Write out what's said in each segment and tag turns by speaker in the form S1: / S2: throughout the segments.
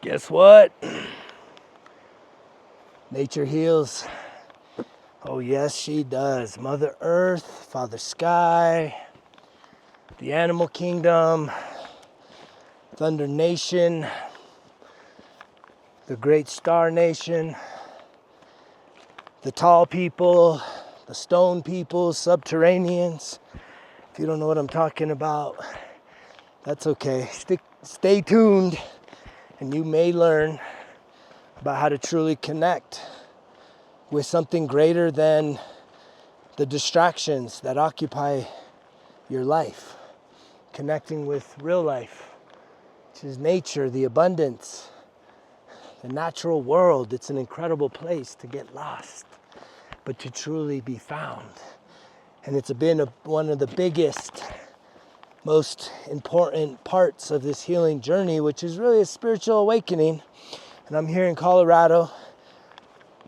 S1: Guess what? Nature heals. Oh yes, she does. Mother Earth, Father Sky, the animal kingdom, Thunder Nation, the Great Star Nation, the tall people, the stone people, subterraneans. If you don't know what I'm talking about, that's okay. Stay tuned and you may learn about how to truly connect with something greater than the distractions that occupy your life. Connecting with real life, which is nature, the abundance, the natural world. It's an incredible place to get lost, but to truly be found. And it's been one of the biggest, most important parts of this healing journey, which is really a spiritual awakening. And I'm here in Colorado,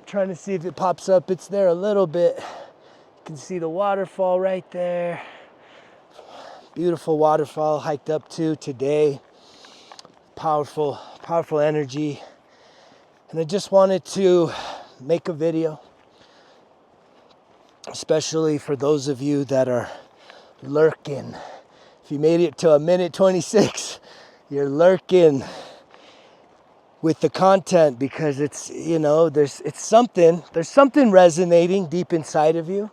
S1: trying to see if it pops up. It's there a little bit. You can see the waterfall right there. Beautiful waterfall, hiked up to today. Powerful energy. And I just wanted to make a video, especially for those of you that are lurking. If you made it to a minute 26, you're lurking with the content because it's, there's something resonating deep inside of you.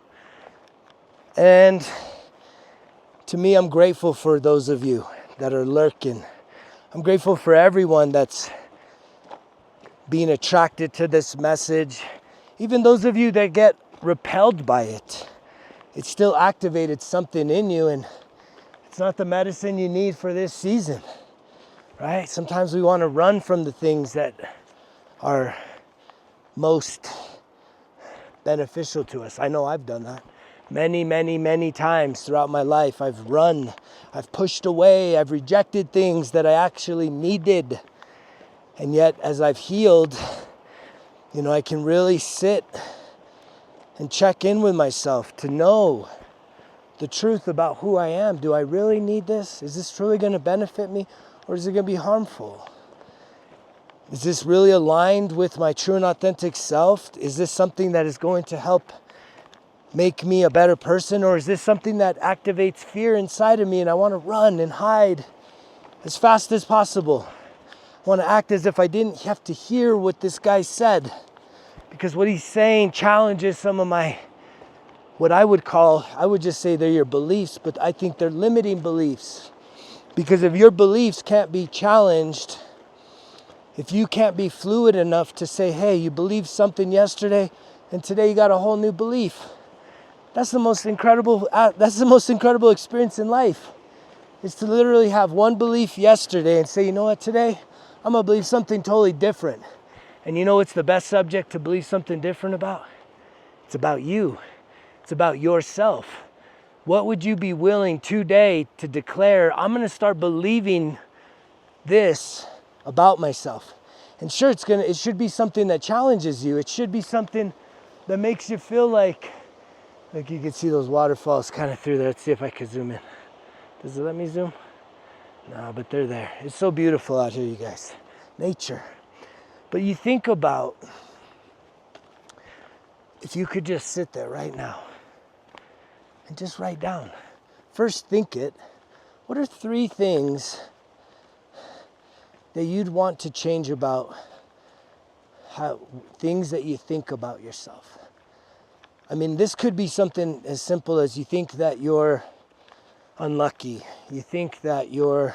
S1: And to me, I'm grateful for those of you that are lurking. I'm grateful for everyone that's being attracted to this message. Even those of you that get repelled by it, it still activated something in you, and it's not the medicine you need for this season, right? Sometimes we want to run from the things that are most beneficial to us. I know I've done that many times throughout my life. I've run, I've pushed away, I've rejected things that I actually needed. And yet, as I've healed, I can really sit and check in with myself to know the truth about who I am. Do I really need this? Is this truly going to benefit me, or is it going to be harmful? Is this really aligned with my true and authentic self? Is this something that is going to help make me a better person, or is this something that activates fear inside of me and I want to run and hide as fast as possible? I want to act as if I didn't have to hear what this guy said, because what he's saying challenges some of my, what I would just say they're your beliefs, but I think they're limiting beliefs. Because if your beliefs can't be challenged, if you can't be fluid enough to say, hey, you believed something yesterday and today you got a whole new belief. That's the most incredible experience in life, is to literally have one belief yesterday and say, you know what, today I'm gonna believe something totally different. And you know what's the best subject to believe something different about? It's about you. It's about yourself. What would you be willing today to declare, I'm gonna start believing this about myself? And sure, it should be something that challenges you. It should be something that makes you feel like you can see those waterfalls kind of through there. Let's see if I can zoom in. Does it let me zoom? No, but they're there. It's so beautiful out here, you guys. Nature. But you think about, if you could just sit there right now and just write down. First, think it. What are 3 things that you'd want to change about things that you think about yourself? I mean, this could be something as simple as you think that you're unlucky. You think that you're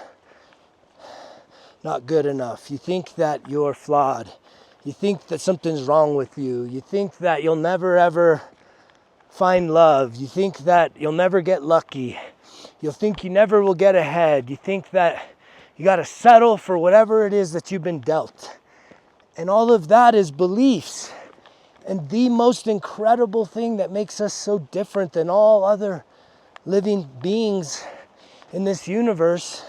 S1: not good enough. You think that you're flawed. You think that something's wrong with you. You think that you'll never ever find love. You think that you'll never get lucky. You'll think you never will get ahead. You think that you got to settle for whatever it is that you've been dealt. And all of that is beliefs. And the most incredible thing that makes us so different than all other living beings in this universe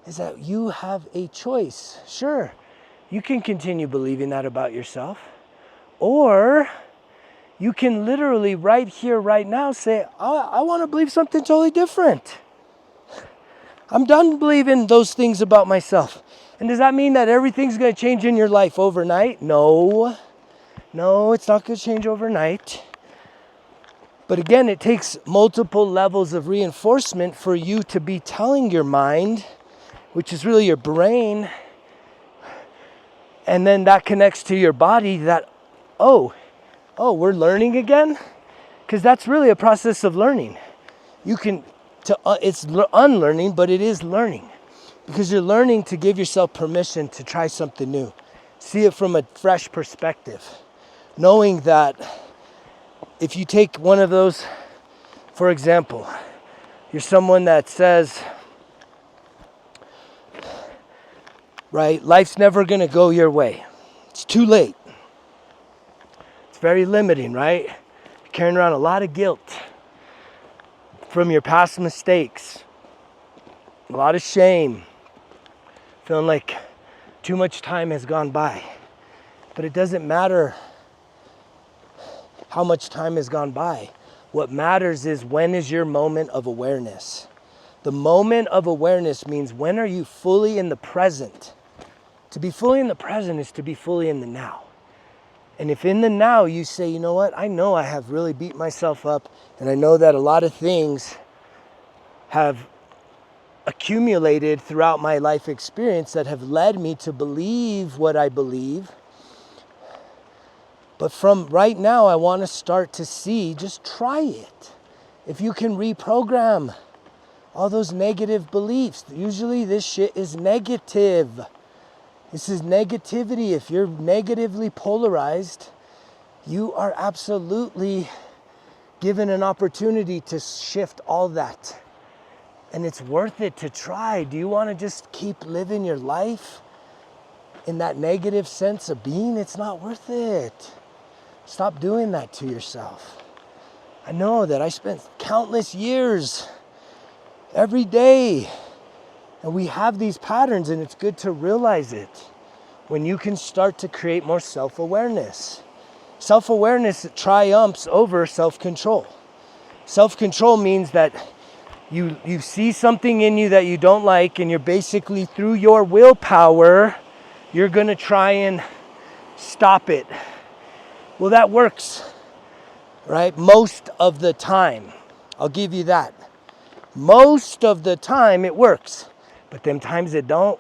S1: is that you have a choice. Sure, you can continue believing that about yourself, or you can literally right here, right now say, I want to believe something totally different. I'm done believing those things about myself. And does that mean that everything's going to change in your life overnight? No. No, it's not going to change overnight. But again, it takes multiple levels of reinforcement for you to be telling your mind, which is really your brain, and then that connects to your body that, oh, we're learning again? Because that's really a process of learning. It's unlearning, but it is learning. Because you're learning to give yourself permission to try something new. See it from a fresh perspective. Knowing that if you take one of those, for example, you're someone that says, right, life's never gonna go your way. It's too late. It's very limiting, right? You're carrying around a lot of guilt from your past mistakes, a lot of shame, feeling like too much time has gone by. But it doesn't matter how much time has gone by. What matters is, when is your moment of awareness? The moment of awareness means, when are you fully in the present? To be fully in the present is to be fully in the now. And if in the now you say, you know what, I know I have really beat myself up, and I know that a lot of things have accumulated throughout my life experience that have led me to believe what I believe. But from right now, I want to start to see, just try it. If you can reprogram all those negative beliefs. Usually this shit is negative. This is negativity. If you're negatively polarized, you are absolutely given an opportunity to shift all that. And it's worth it to try. Do you want to just keep living your life in that negative sense of being? It's not worth it. Stop doing that to yourself. I know that I spent countless years every day, and we have these patterns, and it's good to realize it when you can start to create more self-awareness. Self-awareness triumphs over self-control. Self-control means that you see something in you that you don't like, and you're basically, through your willpower, you're gonna try and stop it. Well, that works, right? Most of the time. I'll give you that. Most of the time it works. But them times it don't,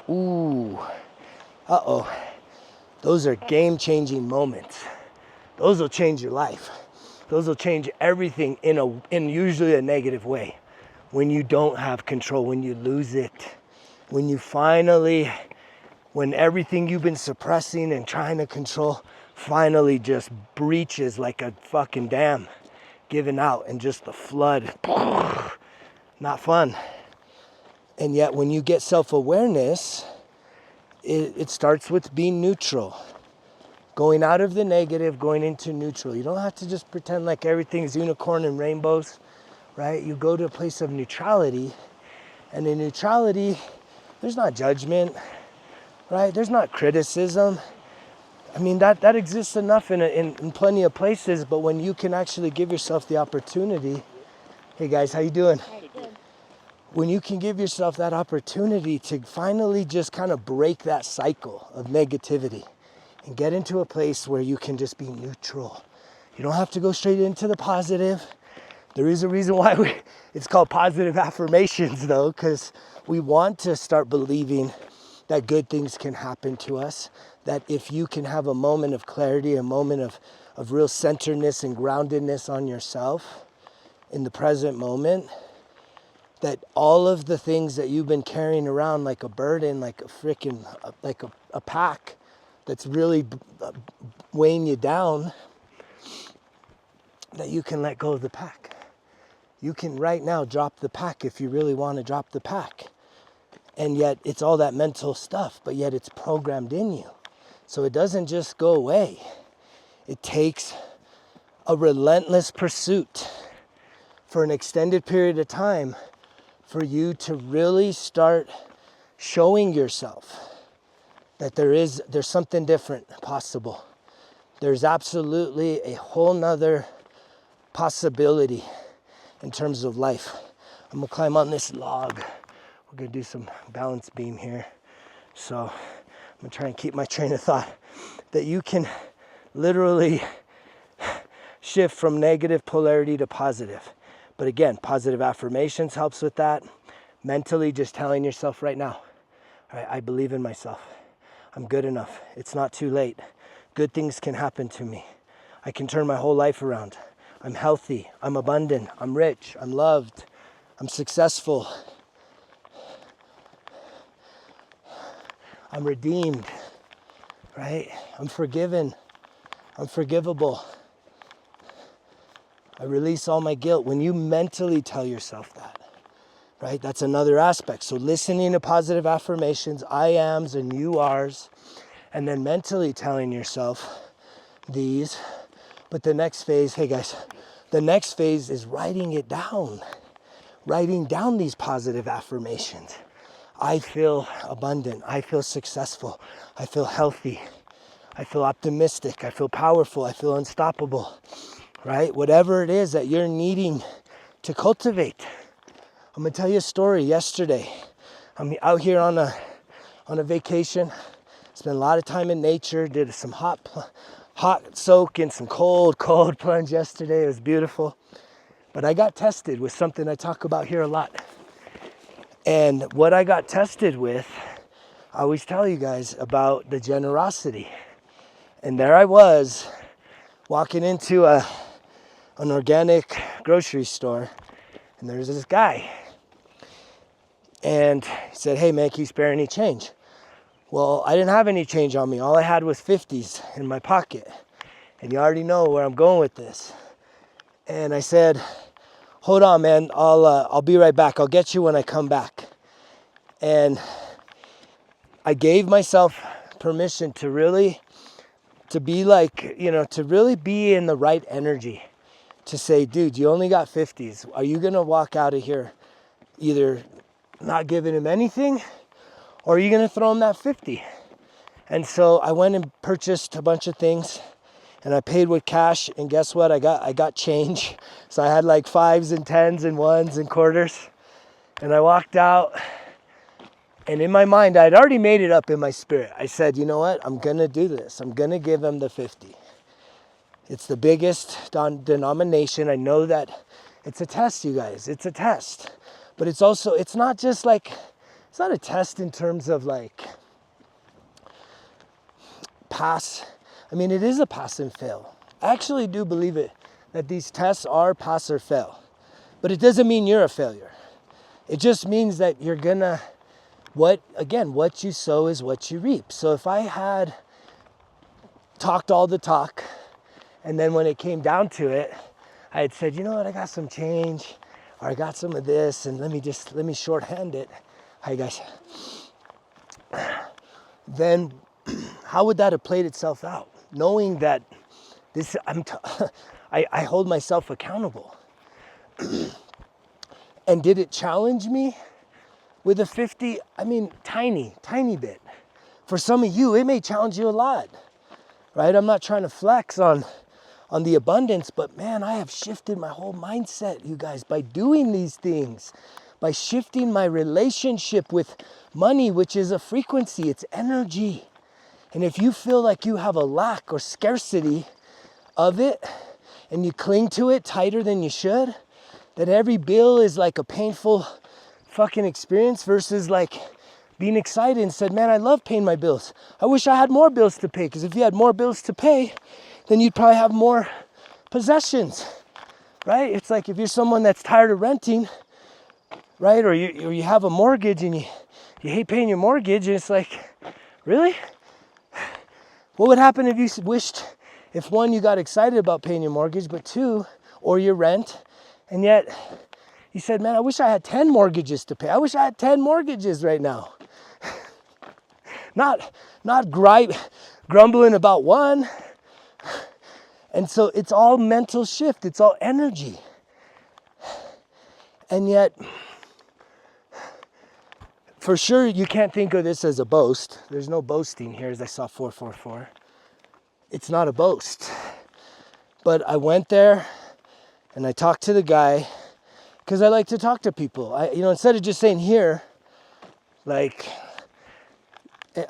S1: those are game-changing moments. Those will change your life. Those will change everything in usually a negative way. When you don't have control, when you lose it, when everything you've been suppressing and trying to control finally just breaches like a fucking dam, giving out, and just the flood. Not fun. And yet when you get self-awareness, it starts with being neutral. Going out of the negative, going into neutral. You don't have to just pretend like everything's unicorn and rainbows, right? You go to a place of neutrality, and in neutrality, there's not judgment, right? There's not criticism. I mean, that exists enough in plenty of places, but when you can actually give yourself the opportunity, hey guys, how you doing? Good. When you can give yourself that opportunity to finally just kind of break that cycle of negativity and get into a place where you can just be neutral. You don't have to go straight into the positive. There is a reason why it's called positive affirmations though, because we want to start believing that good things can happen to us, that if you can have a moment of clarity, a moment of real centeredness and groundedness on yourself in the present moment, that all of the things that you've been carrying around like a burden, like a pack that's really weighing you down, that you can let go of the pack. You can right now drop the pack if you really want to drop the pack. And yet it's all that mental stuff, but yet it's programmed in you. So it doesn't just go away. It takes a relentless pursuit for an extended period of time for you to really start showing yourself that there's something different possible. There's absolutely a whole nother possibility in terms of life. I'm gonna climb on this log We're gonna do some balance beam here. So I'm gonna try and keep my train of thought that you can literally shift from negative polarity to positive. But again, positive affirmations helps with that. Mentally just telling yourself right now, all right, I believe in myself. I'm good enough. It's not too late. Good things can happen to me. I can turn my whole life around. I'm healthy. I'm abundant. I'm rich. I'm loved. I'm successful. I'm redeemed, right? I'm forgiven. I'm forgivable. I release all my guilt. When you mentally tell yourself that, right? That's another aspect. So listening to positive affirmations, I ams and you ares, and then mentally telling yourself these. But the next phase, hey guys, the next phase is writing it down. Writing down these positive affirmations. I feel abundant. I feel successful. I feel healthy. I feel optimistic. I feel powerful. I feel unstoppable, right? Whatever it is that you're needing to cultivate. I'm gonna tell you a story. Yesterday, I'm out here on a vacation. Spent a lot of time in nature. Did some hot soak and some cold plunge yesterday. It was beautiful. But I got tested with something I talk about here a lot. And what I got tested with, I always tell you guys about the generosity. And there I was, walking into an organic grocery store, and there's this guy. And he said, hey man, can you spare any change? Well, I didn't have any change on me. All I had was 50s in my pocket. And you already know where I'm going with this. And I said, hold on, man, I'll be right back. I'll get you when I come back. And I gave myself permission to really, to be like, to really be in the right energy. To say, dude, you only got 50s. Are you gonna walk out of here either not giving him anything, or are you gonna throw him that 50? And so I went and purchased a bunch of things, and I paid with cash, and guess what? I got change. So I had like 5s and 10s and 1s and quarters. And I walked out, and in my mind, I'd already made it up in my spirit. I said, you know what? I'm gonna do this. I'm gonna give him the 50. It's the biggest denomination. I know that it's a test, you guys. It's a test. But it's also, it's not just like, it's not a test in terms of like pass. I mean, it is a pass and fail. I actually do believe it, that these tests are pass or fail. But it doesn't mean you're a failure. It just means that you're gonna, what you sow is what you reap. So if I had talked all the talk, and then when it came down to it, I had said, you know what, I got some change, or I got some of this, and let me shorthand it. Hi guys. Then how would that have played itself out? Knowing that this, I hold myself accountable. And did it challenge me with a 50? I mean, tiny bit. For some of you, it may challenge you a lot, right? I'm not trying to flex on the abundance, but man, I have shifted my whole mindset, you guys, by doing these things, by shifting my relationship with money, which is a frequency, it's energy. And if you feel like you have a lack or scarcity of it, and you cling to it tighter than you should, then every bill is like a painful fucking experience versus like being excited and said, man, I love paying my bills. I wish I had more bills to pay, because if you had more bills to pay, then you'd probably have more possessions, right? It's like if you're someone that's tired of renting, right? Or you have a mortgage and you hate paying your mortgage, and it's like, really? What would happen if you wished, if one, you got excited about paying your mortgage, but two, or your rent, and yet you said, man, I wish I had 10 mortgages to pay. I wish I had 10 mortgages right now. Not grumbling about one. And so it's all mental shift. It's all energy. And yet, for sure, you can't think of this as a boast. There's no boasting here, as I saw 444. It's not a boast. But I went there and I talked to the guy, because I like to talk to people. Instead of just saying here, Like,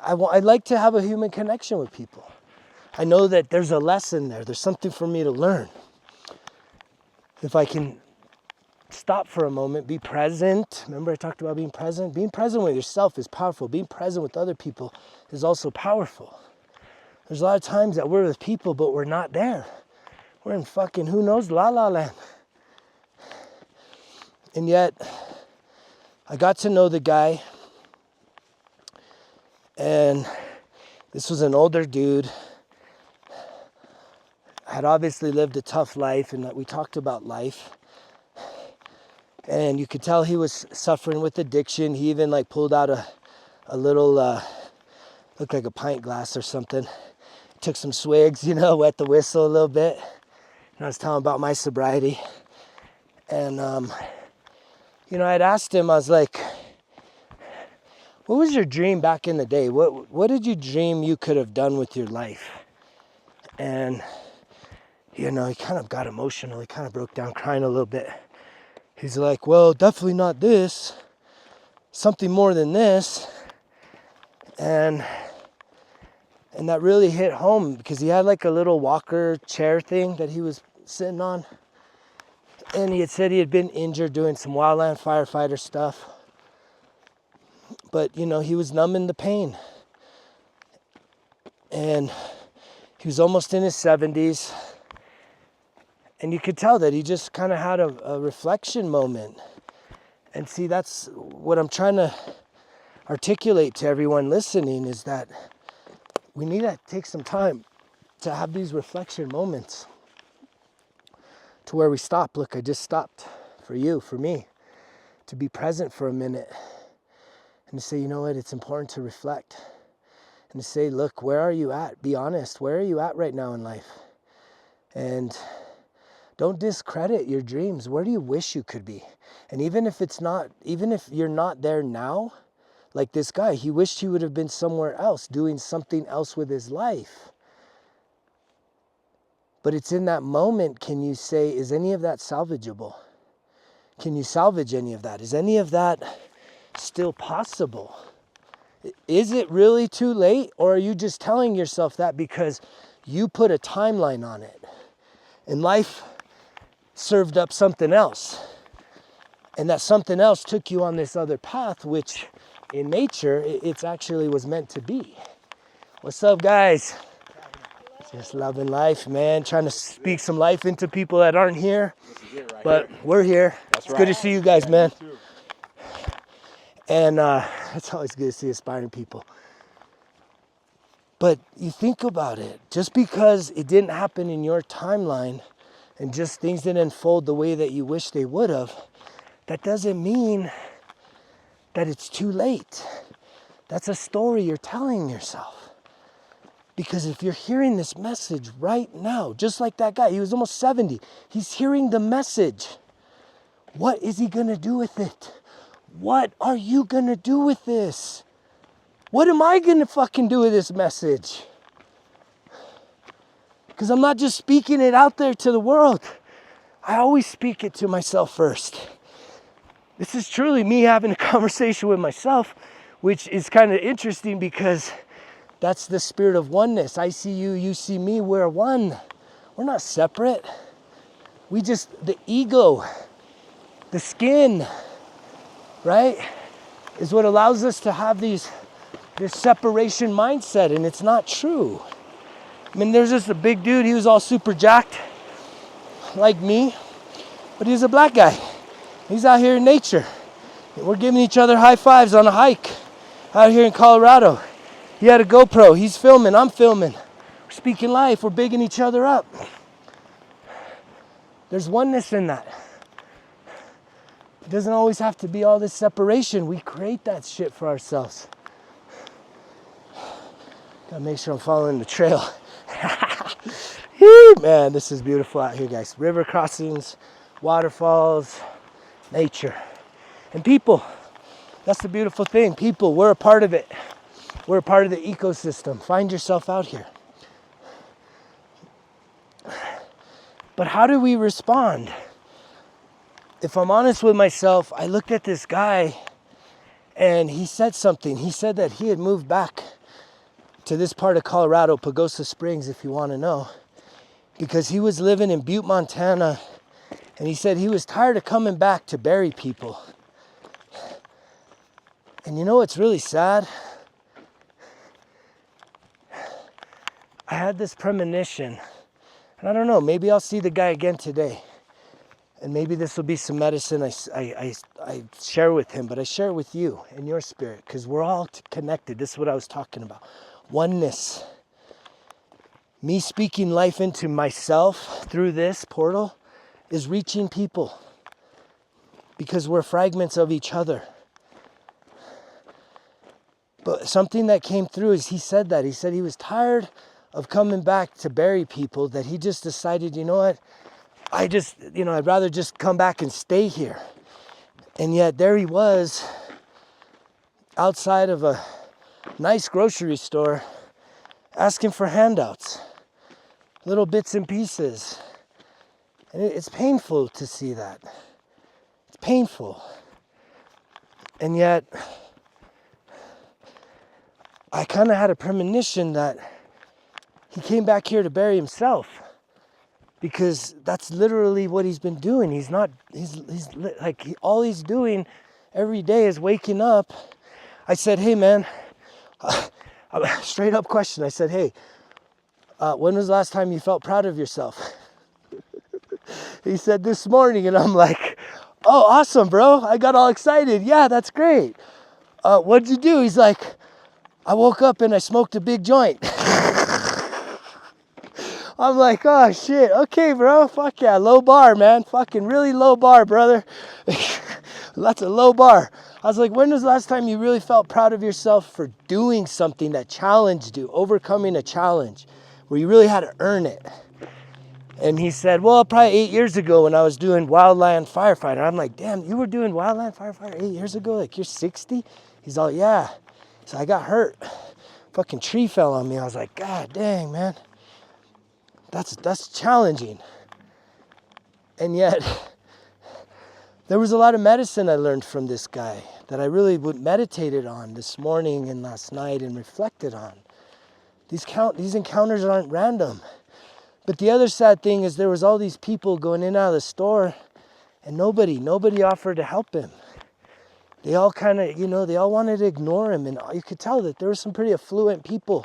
S1: I'd like to have a human connection with people. I know that there's a lesson there. There's something for me to learn. If I can stop for a moment, be present. Remember I talked about being present? Being present with yourself is powerful. Being present with other people is also powerful. There's a lot of times that we're with people, but we're not there. We're in fucking, who knows, la la land. And yet, I got to know the guy, and this was an older dude. Had obviously lived a tough life, and that we talked about life. And you could tell he was suffering with addiction. He even like pulled out a little, looked like a pint glass or something. Took some swigs, wet the whistle a little bit. And I was telling about my sobriety. And, I'd asked him, I was like, what was your dream back in the day? What did you dream you could have done with your life? And, he kind of got emotional. He kind of broke down crying a little bit. He's like, well, definitely not this. Something more than this. And that really hit home because he had like a little walker chair thing that he was sitting on. And he had said he had been injured doing some wildland firefighter stuff. But, he was numbing the pain. And he was almost in his 70s. And you could tell that he just kind of had a reflection moment. And see, that's what I'm trying to articulate to everyone listening, is that we need to take some time to have these reflection moments to where we stop. Look, I just stopped for you, for me, to be present for a minute and to say, you know what, it's important to reflect and to say, look, where are you at? Be honest. Where are you at right now in life? And don't discredit your dreams. Where do you wish you could be? And even if you're not there now, like this guy, he wished he would have been somewhere else, doing something else with his life. But it's in that moment, can you say, is any of that salvageable? Can you salvage any of that? Is any of that still possible? Is it really too late? Or are you just telling yourself that because you put a timeline on it and life served up something else, and that something else took you on this other path, which in nature, it's actually was meant to be? What's up, guys? Just loving life, man. Trying to speak some life into people that aren't here. But we're here. It's good to see you guys, man. And it's always good to see aspiring people. But you think about it. Just because it didn't happen in your timeline and just things didn't unfold the way that you wish they would have, that doesn't mean that it's too late. That's a story you're telling yourself. Because if you're hearing this message right now, just like that guy, he was almost 70. He's hearing the message. What is he going to do with it? What are you going to do with this? What am I going to fucking do with this message? Because I'm not just speaking it out there to the world. I always speak it to myself first. This is truly me having a conversation with myself, which is kind of interesting because that's the spirit of oneness. I see you, you see me, we're one. We're not separate. The ego, the skin, right, is what allows us to have this separation mindset, and it's not true. I mean, there's just a big dude, he was all super jacked, like me, but he's a black guy. He's out here in nature. And we're giving each other high fives on a hike out here in Colorado. He had a GoPro, he's filming, I'm filming. We're speaking life, we're bigging each other up. There's oneness in that. It doesn't always have to be all this separation. We create that shit for ourselves. Gotta make sure I'm following the trail. Man, this is beautiful out here, guys. River crossings, waterfalls, nature. And people, that's the beautiful thing. People, we're a part of it. We're a part of the ecosystem. Find yourself out here. But how do we respond? If I'm honest with myself, I looked at this guy And he said something. He said that he had moved back to this part of Colorado, Pagosa Springs, if you want to know, because he was living in Butte, Montana, and he said he was tired of coming back to bury people. And you know what's really sad? I had this premonition, and I don't know, maybe I'll see the guy again today. And maybe this will be some medicine I share with him, but I share it with you and your spirit, because we're all connected. This is what I was talking about. Oneness. Me speaking life into myself through this portal is reaching people, because we're fragments of each other. But something that came through is he said that. He said he was tired of coming back to bury people, that he just decided, you know what? I'd rather just come back and stay here. And yet there he was outside of a nice grocery store asking for handouts, little bits and pieces. And it's painful to see that. It's painful. And yet I kind of had a premonition that he came back here to bury himself, because that's literally what he's been doing. All he's doing every day is waking up. I said, hey man, straight up question. I said, hey, when was the last time you felt proud of yourself? He said, this morning. And I'm like, oh, awesome, bro. I got all excited. Yeah, that's great. What'd you do? He's like, I woke up and I smoked a big joint. I'm like, oh shit, okay bro, fuck yeah, low bar, man, fucking really low bar, brother. That's a low bar. I was like, when was the last time you really felt proud of yourself for doing something that challenged you, overcoming a challenge, where you really had to earn it? And he said, well, probably 8 years ago when I was doing wildland firefighter. I'm like, damn, you were doing wildland firefighter 8 years ago? Like, you're 60? He's all, yeah. So I got hurt. Fucking tree fell on me. I was like, God dang, man. That's challenging. And yet, there was a lot of medicine I learned from this guy that I really meditated on this morning and last night and reflected on. These encounters aren't random. But the other sad thing is there was all these people going in and out of the store, and nobody offered to help him. They all kind of, they all wanted to ignore him. And you could tell that there were some pretty affluent people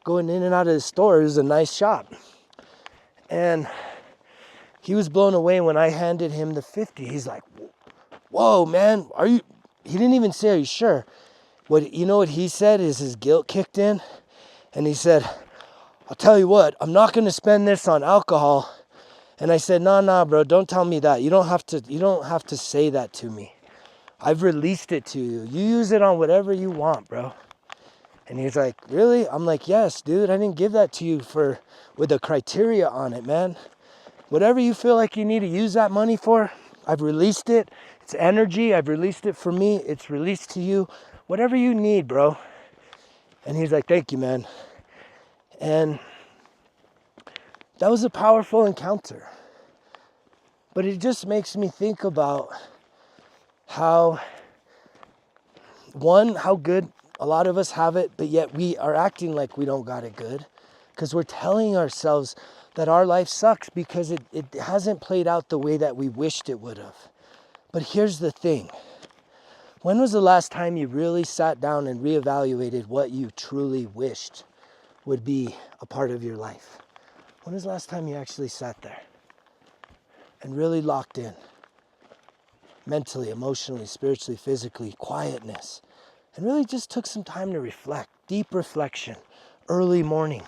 S1: going in and out of the store. It was a nice shop. And he was blown away when I handed him the 50. He's like, whoa, man, he didn't even say, are you sure? What he said is his guilt kicked in. And he said, I'll tell you what, I'm not going to spend this on alcohol. And I said, nah, bro, don't tell me that. You don't have to say that to me. I've released it to you. You use it on whatever you want, bro. And he's like, really? I'm like, yes, dude, I didn't give that to you with a criteria on it, man. Whatever you feel like you need to use that money for, I've released it. It's energy. I've released it for me. It's released to you. Whatever you need, bro. And he's like, thank you, man. And that was a powerful encounter. But it just makes me think about how good a lot of us have it, but yet we are acting like we don't got it good, because we're telling ourselves that our life sucks because it hasn't played out the way that we wished it would have. But here's the thing. When was the last time you really sat down and reevaluated what you truly wished would be a part of your life? When was the last time you actually sat there and really locked in? Mentally, emotionally, spiritually, physically, quietness. And really just took some time to reflect, deep reflection, early morning,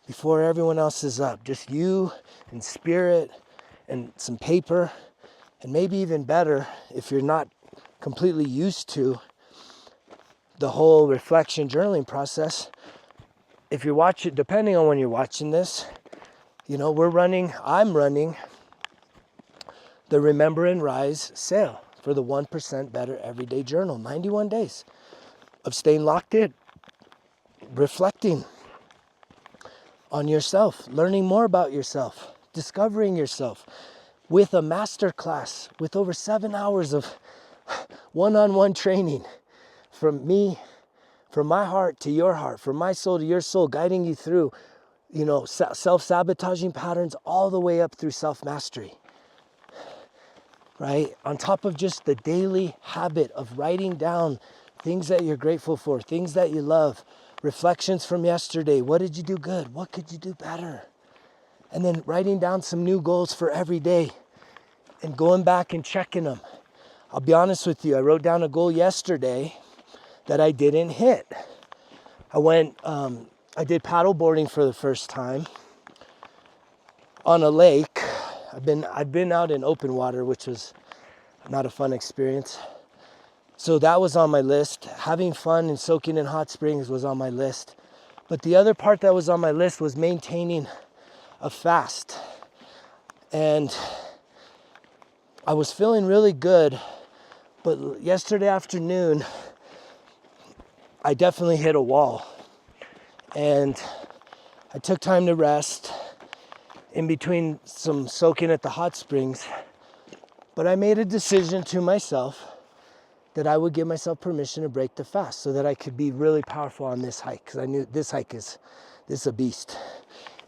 S1: before everyone else is up. Just you and spirit and some paper, and maybe even better, if you're not completely used to the whole reflection journaling process, if you're watching, depending on when you're watching this, I'm running the Remember and Rise sale for the 1% Better Everyday Journal. 91 days of staying locked in, reflecting on yourself, learning more about yourself, discovering yourself with a masterclass, with over 7 hours of one-on-one training, from me, from my heart to your heart, from my soul to your soul, guiding you through, self-sabotaging patterns all the way up through self-mastery, right? On top of just the daily habit of writing down things that you're grateful for, things that you love, reflections from yesterday. What did you do good? What could you do better? And then writing down some new goals for every day and going back and checking them. I'll be honest with you, I wrote down a goal yesterday that I didn't hit. I did paddle boarding for the first time on a lake. I've been out in open water, which was not a fun experience. So that was on my list. Having fun and soaking in hot springs was on my list. But the other part that was on my list was maintaining a fast. And I was feeling really good, but yesterday afternoon, I definitely hit a wall. And I took time to rest in between some soaking at the hot springs. But I made a decision to myself that I would give myself permission to break the fast so that I could be really powerful on this hike. Because I knew this is a beast.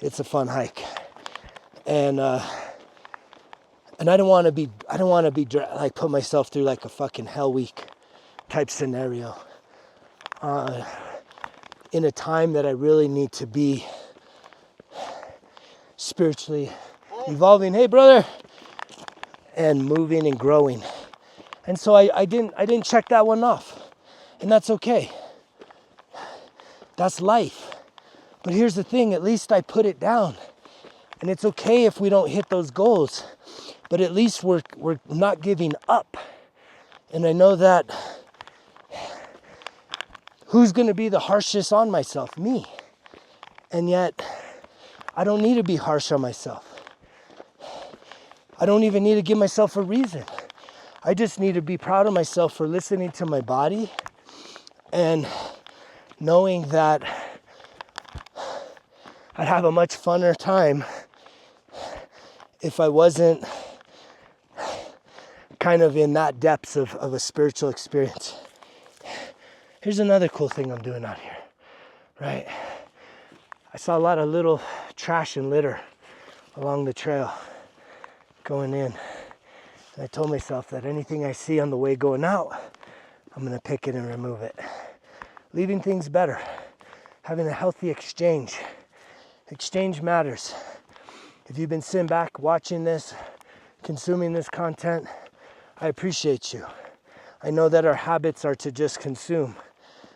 S1: It's a fun hike. And I don't want to be like put myself through like a fucking hell week type scenario. In a time that I really need to be spiritually evolving, hey brother, and moving and growing. And so I didn't check that one off. And that's okay. That's life. But here's the thing, at least I put it down. And it's okay if we don't hit those goals, but at least we're not giving up. And I know that who's going to be the harshest on myself? Me. And yet, I don't need to be harsh on myself. I don't even need to give myself a reason. I just need to be proud of myself for listening to my body and knowing that I'd have a much funner time if I wasn't kind of in that depths of a spiritual experience. Here's another cool thing I'm doing out here, right? I saw a lot of little trash and litter along the trail going in. And I told myself that anything I see on the way going out, I'm gonna pick it and remove it. Leaving things better, having a healthy exchange. Exchange matters. If you've been sitting back watching this, consuming this content, I appreciate you. I know that our habits are to just consume,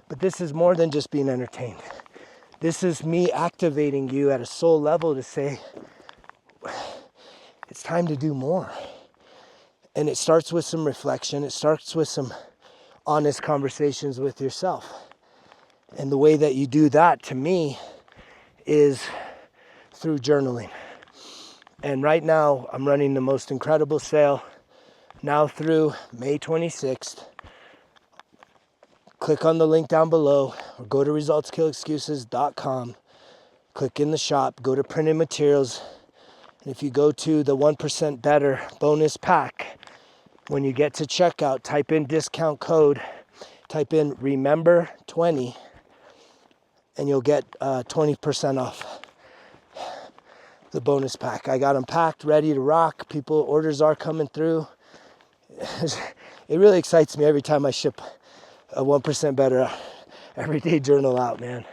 S1: but this is more than just being entertained. This is me activating you at a soul level to say, it's time to do more. And it starts with some reflection. It starts with some honest conversations with yourself. And the way that you do that, to me, is through journaling. And right now, I'm running the most incredible sale now through May 26th. Click on the link down below or go to resultskillexcuses.com. Click in the shop, go to printed materials. And if you go to the 1% Better bonus pack, when you get to checkout, type in discount code, type in remember20, and you'll get 20% off the bonus pack. I got them packed, ready to rock. Orders are coming through. It really excites me every time I ship a 1% Better everyday journal out, man.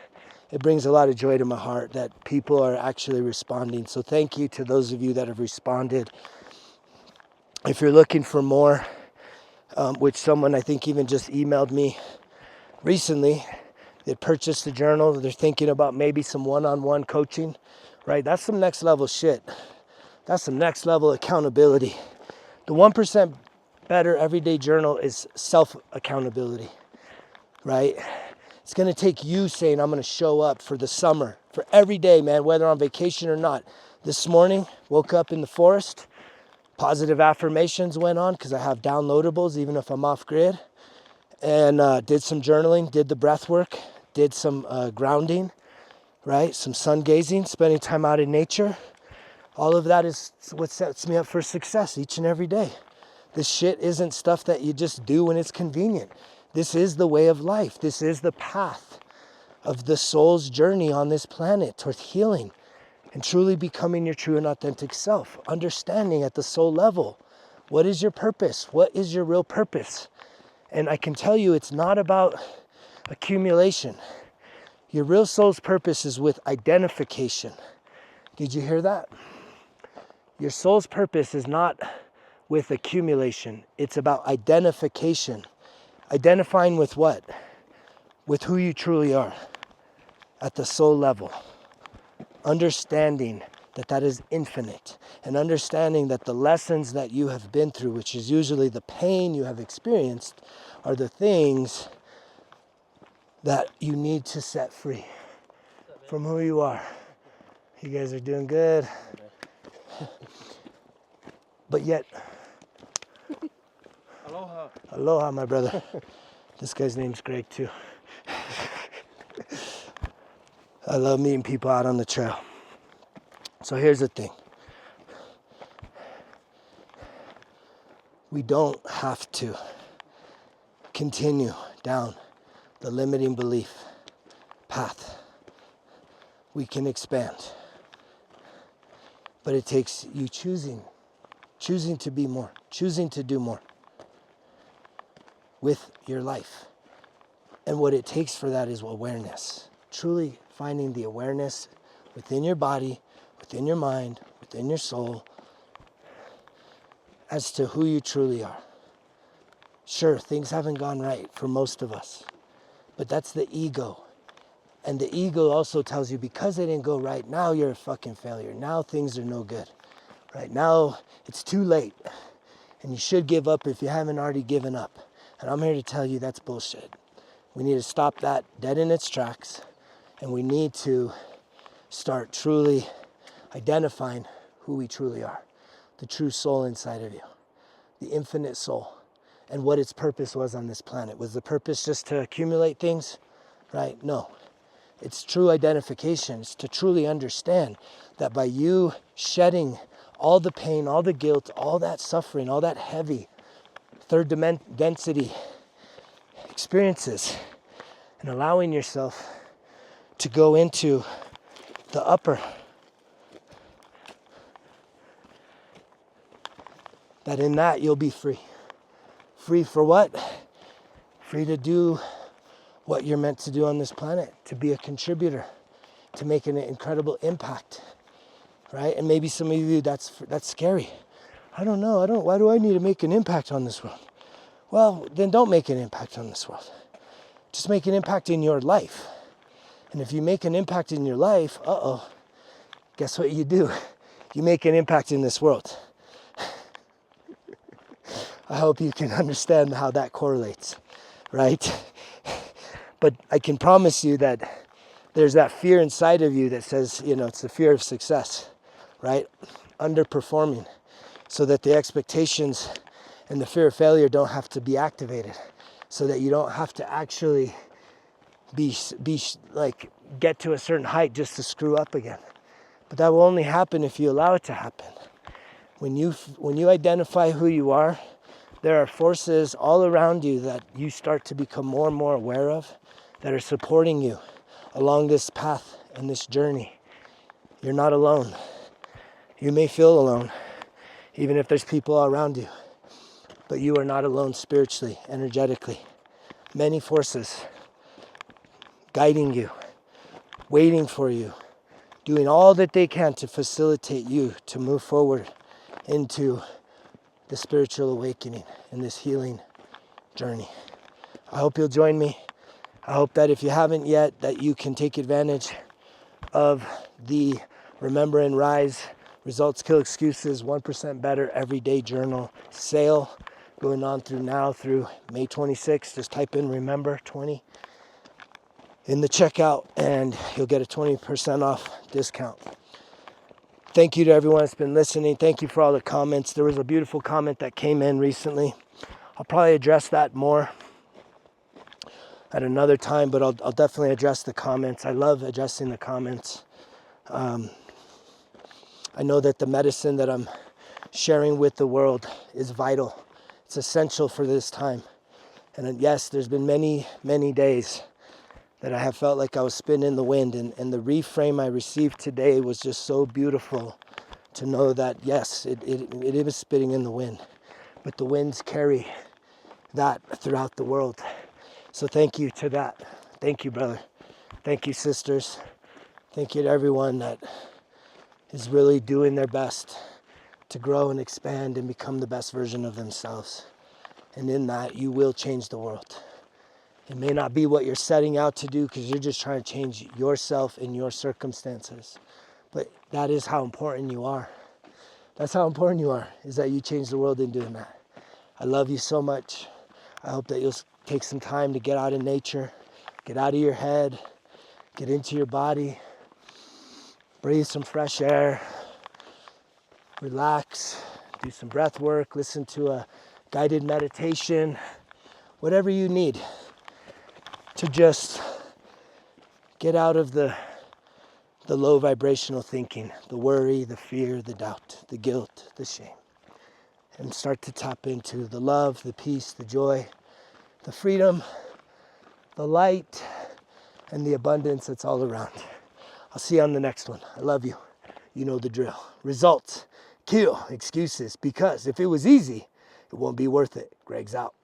S1: It brings a lot of joy to my heart that people are actually responding. So thank you to those of you that have responded. If you're looking for more, which someone I think even just emailed me recently, they purchased the journal. They're thinking about maybe some one-on-one coaching, right? That's some next level shit. That's some next level accountability. The 1% Better everyday journal is self-accountability, right? It's going to take you saying, I'm going to show up for the summer, for every day, man, whether on vacation or not. This morning, woke up in the forest. Positive affirmations went on because I have downloadables even if I'm off grid. And did some journaling, did the breath work, did some grounding, right? Some sun gazing, spending time out in nature. All of that is what sets me up for success each and every day. This shit isn't stuff that you just do when it's convenient. This is the way of life. This is the path of the soul's journey on this planet towards healing and truly becoming your true and authentic self. Understanding at the soul level, what is your purpose? What is your real purpose? And I can tell you, it's not about accumulation. Your real soul's purpose is with identification. Did you hear that? Your soul's purpose is not with accumulation. It's about identification. Identifying with what? With who you truly are at the soul level. Understanding that that is infinite, and understanding that the lessons that you have been through, which is usually the pain you have experienced, are the things that you need to set free from who you are. You guys are doing good. But yet,
S2: Aloha.
S1: Aloha, my brother. This guy's name's Greg too. I love meeting people out on the trail. So here's the thing. We don't have to continue down the limiting belief path. We can expand. But it takes you choosing to be more, choosing to do more with your life. And what it takes for that is awareness. Truly finding the awareness within your body, within your mind, within your soul, as to who you truly are. Sure, things haven't gone right for most of us, but that's the ego. And the ego also tells you, because they didn't go right, now you're a fucking failure. Now things are no good. Right now, it's too late. And you should give up if you haven't already given up. And I'm here to tell you that's bullshit. We need to stop that dead in its tracks. And we need to start truly identifying who we truly are. The true soul inside of you. The infinite soul. And what its purpose was on this planet. Was the purpose just to accumulate things? Right? No. It's true identification. It's to truly understand that by you shedding all the pain, all the guilt, all that suffering, all that heavy third density experiences, and allowing yourself to go into the upper, that in that you'll be free. Free for what? Free to do what you're meant to do on this planet, to be a contributor, to make an incredible impact, right? And maybe some of you, that's scary. I don't know, why do I need to make an impact on this world? Well, then don't make an impact on this world. Just make an impact in your life. And if you make an impact in your life, guess what you do? You make an impact in this world. I hope you can understand how that correlates, right? But I can promise you that there's that fear inside of you that says, it's the fear of success, right? Underperforming, so that the expectations and the fear of failure don't have to be activated, so that you don't have to actually be like get to a certain height just to screw up again. But that will only happen if you allow it to happen. When you identify who you are, there are forces all around you that you start to become more and more aware of that are supporting you along this path and this journey. You're not alone. You may feel alone, even if there's people all around you, but you are not alone spiritually, energetically. Many forces guiding you, waiting for you, doing all that they can to facilitate you to move forward into the spiritual awakening and this healing journey. I hope you'll join me. I hope that if you haven't yet, that you can take advantage of the Remember and Rise Results Kill Excuses 1% Better Everyday Journal sale going on through May 26th. Just type in Remember 20 in the checkout and you'll get a 20% off discount. Thank you to everyone that's been listening. Thank you for all the comments. There was a beautiful comment that came in recently. I'll probably address that more at another time, but I'll definitely address the comments. I love addressing the comments. I know that the medicine that I'm sharing with the world is vital. It's essential for this time. And yes, there's been many, many days that I have felt like I was spinning in the wind. And the reframe I received today was just so beautiful to know that, yes, it is spinning in the wind. But the winds carry that throughout the world. So thank you to that. Thank you, brother. Thank you, sisters. Thank you to everyone that is really doing their best to grow and expand and become the best version of themselves. And in that, you will change the world. It may not be what you're setting out to do because you're just trying to change yourself and your circumstances. But that is how important you are. That's how important you are, is that you change the world in doing that. I love you so much. I hope that you'll take some time to get out in nature, get out of your head, get into your body, breathe some fresh air, relax, do some breath work, listen to a guided meditation, whatever you need to just get out of the low vibrational thinking, the worry, the fear, the doubt, the guilt, the shame, and start to tap into the love, the peace, the joy, the freedom, the light, and the abundance that's all around. I'll see you on the next one. I love you. You know the drill. Results kill excuses, because if it was easy, it won't be worth it. Greg's out.